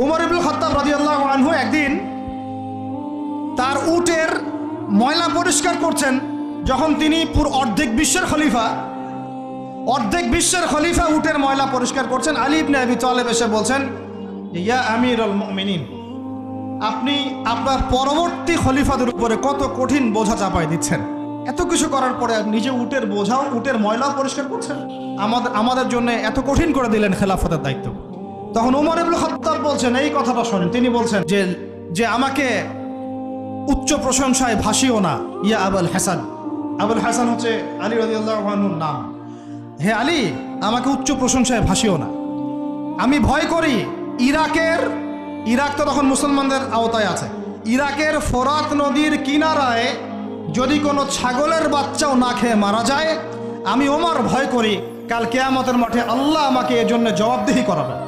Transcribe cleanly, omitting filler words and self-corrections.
উমর ইবনুল খাত্তাব রাদিয়াল্লাহু আনহু একদিন তার উটের ময়লা পরিষ্কার করছেন, যখন তিনি পুরো অর্ধেক বিশ্বের খলিফা উটের ময়লা পরিষ্কার করছেন। আলী ইবনে আবি তালেব এসে বলছেন, ইয়া আমিরুল মুমিনিন, আপনি আপনার পরবর্তী খলিফাদের উপরে কত কঠিন বোঝা চাপাই দিচ্ছেন। এত কিছু করার পরে নিজে উটের বোঝাও, উটের ময়লাও পরিষ্কার করছেন, আমাদের জন্য এত কঠিন করে দিলেন খেলাফতের দায়িত্ব। তখন উমর ইবনুল খাত্তাব বলছেন, এই কথাটা শোনেন। তিনি বলছেন যে আমাকে উচ্চ প্রশংসায় ভাসিও না ইয়া আবুল হাসান। আবুল হাসান হচ্ছে আলী রাদিয়াল্লাহু আনহুর নাম। হে আলী, আমাকে উচ্চ প্রশংসায় ভাসিও না। আমি ভয় করি ইরাক তো তখন মুসলমানদের আওতায় আছে, ইরাকের ফোরাত নদীর কিনারায় যদি কোনো ছাগলের বাচ্চাও না খেয়ে মারা যায়, আমি ওমর ভয় করি কাল কিয়ামতের মাঠে আল্লাহ আমাকে এজন্য জবাবদিহি করাবেন।